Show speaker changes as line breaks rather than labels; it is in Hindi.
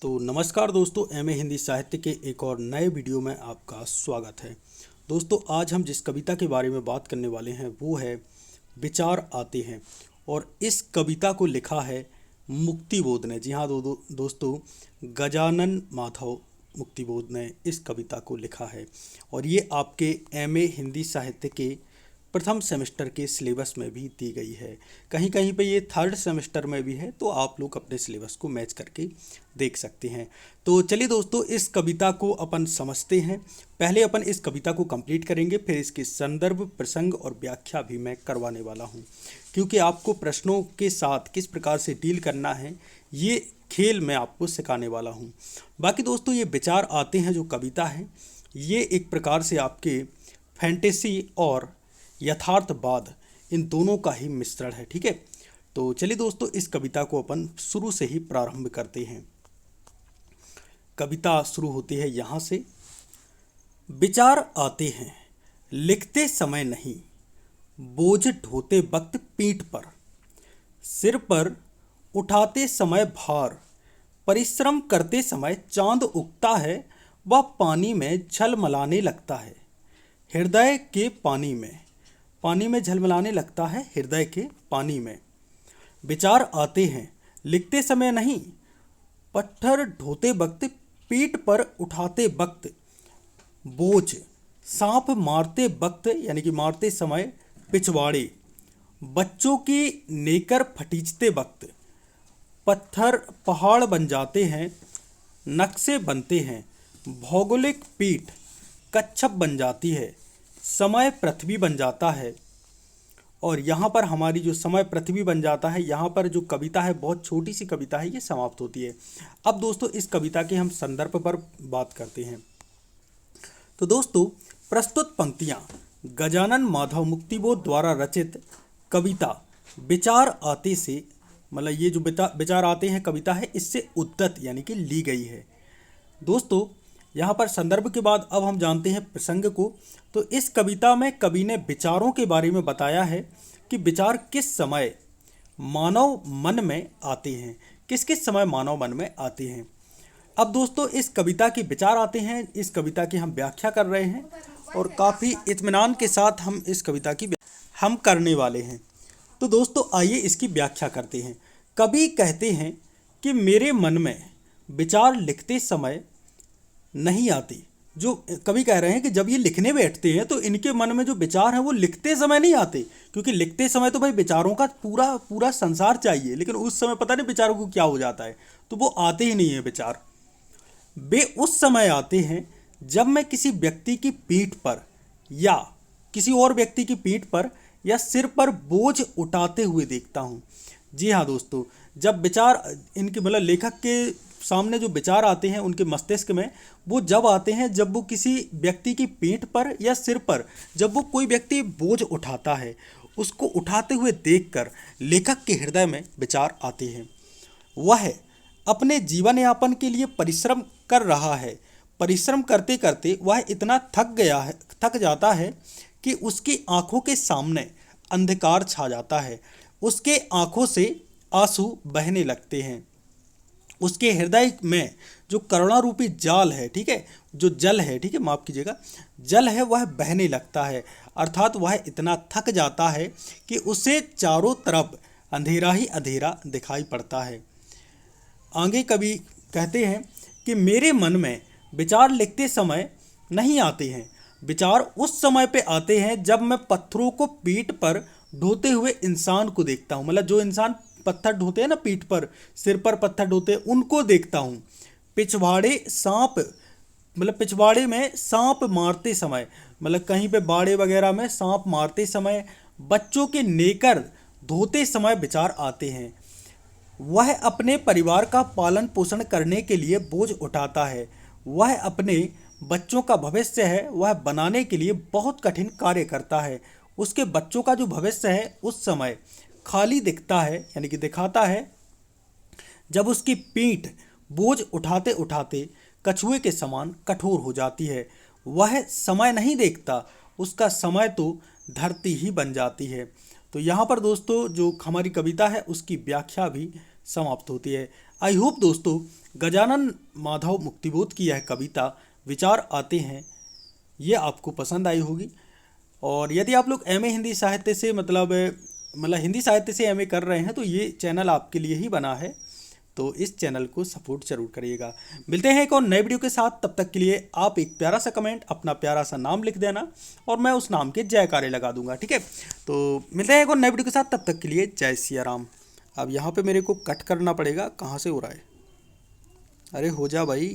तो नमस्कार दोस्तों, एमए हिंदी साहित्य के एक और नए वीडियो में आपका स्वागत है। दोस्तों, आज हम जिस कविता के बारे में बात करने वाले हैं वो है विचार आते हैं। और इस कविता को लिखा है मुक्तिबोध ने। जी हाँ दोस्तों, गजानन माधव मुक्तिबोध ने इस कविता को लिखा है और ये आपके एमए हिंदी साहित्य के प्रथम सेमेस्टर के सिलेबस में भी दी गई है। कहीं कहीं पे ये थर्ड सेमेस्टर में भी है, तो आप लोग अपने सिलेबस को मैच करके देख सकते हैं। तो चलिए दोस्तों, इस कविता को अपन समझते हैं। पहले अपन इस कविता को कंप्लीट करेंगे, फिर इसके संदर्भ, प्रसंग और व्याख्या भी मैं करवाने वाला हूँ, क्योंकि आपको प्रश्नों के साथ किस प्रकार से डील करना है ये खेल मैं आपको सिखाने वाला हूँ। बाकी दोस्तों, ये विचार आते हैं जो कविता है, ये एक प्रकार से आपके फैंटेसी और यथार्थवाद इन दोनों का ही मिश्रण है। ठीक है, तो चलिए दोस्तों, इस कविता को अपन शुरू से ही प्रारंभ करते हैं। कविता शुरू होती है यहाँ से। विचार आते हैं लिखते समय नहीं, बोझ ढोते वक्त पीठ पर, सिर पर उठाते समय भार, परिश्रम करते समय चांद उगता है, वह पानी में झलमलाने लगता है। हृदय के पानी में झलमलाने लगता है, हृदय के पानी में। विचार आते हैं लिखते समय नहीं, पत्थर ढोते वक्त, पीठ पर उठाते वक्त, बोझ सांप मारते वक्त यानी कि मारते समय पिछवाड़े, बच्चों की नेकर फटीचते वक्त, पत्थर पहाड़ बन जाते हैं, नक्शे बनते हैं, भौगोलिक पीठ कच्छप बन जाती है, समय पृथ्वी बन जाता है। और यहाँ पर हमारी जो समय पृथ्वी बन जाता है, यहाँ पर जो कविता है बहुत छोटी सी कविता है, ये समाप्त होती है। अब दोस्तों, इस कविता के हम संदर्भ पर बात करते हैं। तो दोस्तों, प्रस्तुत पंक्तियाँ गजानन माधव मुक्तिबोध द्वारा रचित कविता विचार आते से, मतलब ये जो विचार आते हैं कविता है, इससे उद्धत यानी कि ली गई है। दोस्तों, यहाँ पर संदर्भ के बाद अब हम जानते हैं प्रसंग को। तो इस कविता में कवि ने विचारों के बारे में बताया है कि विचार किस समय मानव मन में आते हैं, किस किस समय मानव मन में आते हैं। अब दोस्तों, इस कविता के विचार आते हैं, इस कविता की हम व्याख्या कर रहे हैं और काफ़ी इत्मीनान के साथ हम इस कविता की हम करने वाले हैं। तो दोस्तों, आइए इसकी व्याख्या करते हैं। कवि कहते हैं कि मेरे मन में विचार लिखते समय नहीं आती। जो कवि कह रहे हैं कि जब ये लिखने बैठते हैं तो इनके मन में जो विचार हैं वो लिखते समय नहीं आते, क्योंकि लिखते समय तो भाई विचारों का पूरा पूरा संसार चाहिए, लेकिन उस समय पता नहीं विचारों को क्या हो जाता है, तो वो आते ही नहीं है विचार। वे उस समय आते हैं जब मैं किसी व्यक्ति की पीठ पर या किसी और व्यक्ति की पीठ पर या सिर पर बोझ उठाते हुए देखता हूँ। जी हाँ दोस्तों, जब विचार इनके मतलब लेखक के सामने जो विचार आते हैं उनके मस्तिष्क में, वो जब आते हैं जब वो किसी व्यक्ति की पीठ पर या सिर पर, जब वो कोई व्यक्ति बोझ उठाता है, उसको उठाते हुए देखकर लेखक के हृदय में विचार आते हैं। वह अपने जीवन यापन के लिए परिश्रम कर रहा है। परिश्रम करते करते वह इतना थक जाता है कि उसकी आंखों के सामने अंधकार छा जाता है। उसके आंखों से आंसू बहने लगते हैं। उसके हृदय में जो करुणा रूपी जाल है, ठीक है, जो जल है, ठीक है, माफ़ कीजिएगा, जल है, वह बहने लगता है। अर्थात वह इतना थक जाता है कि उसे चारों तरफ अंधेरा ही अंधेरा दिखाई पड़ता है। आगे कवि कहते हैं कि मेरे मन में विचार लिखते समय नहीं आते हैं। विचार उस समय पे आते हैं जब मैं पत्थरों को पीठ पर ढोते हुए इंसान को देखता हूँ। मतलब जो इंसान पत्थर ढोते हैं ना, पीठ पर, सिर पर पत्थर ढोते हैं, उनको देखता हूँ। पिछवाड़े सांप, मतलब पिछवाड़े में सांप मारते समय, मतलब कहीं पे बाड़े वगैरह में सांप मारते समय, बच्चों के नेकर धोते समय विचार आते हैं। वह अपने परिवार का पालन पोषण करने के लिए बोझ उठाता है। वह अपने बच्चों का भविष्य है वह बनाने के लिए बहुत कठिन कार्य करता है। उसके बच्चों का जो भविष्य है उस समय खाली दिखता है, यानी कि दिखाता है, जब उसकी पीठ बोझ उठाते उठाते कछुए के समान कठोर हो जाती है। वह समय नहीं देखता, उसका समय तो धरती ही बन जाती है। तो यहाँ पर दोस्तों जो हमारी कविता है उसकी व्याख्या भी समाप्त होती है। आई होप दोस्तों गजानन माधव मुक्तिबोध की यह कविता विचार आते हैं, ये आपको पसंद आई होगी। और यदि आप लोग एमए हिंदी साहित्य से मतलब हिंदी साहित्य से एमए कर रहे हैं तो ये चैनल आपके लिए ही बना है, तो इस चैनल को सपोर्ट जरूर करिएगा। मिलते हैं एक और नए वीडियो के साथ, तब तक के लिए आप एक प्यारा सा कमेंट, अपना प्यारा सा नाम लिख देना और मैं उस नाम के जयकारे लगा दूंगा, ठीक है। तो मिलते हैं एक और नए वीडियो के साथ, तब तक के लिए जय सिया राम। अब यहाँ पे मेरे को कट करना पड़ेगा, कहाँ से हो रहा है, अरे हो जा भाई।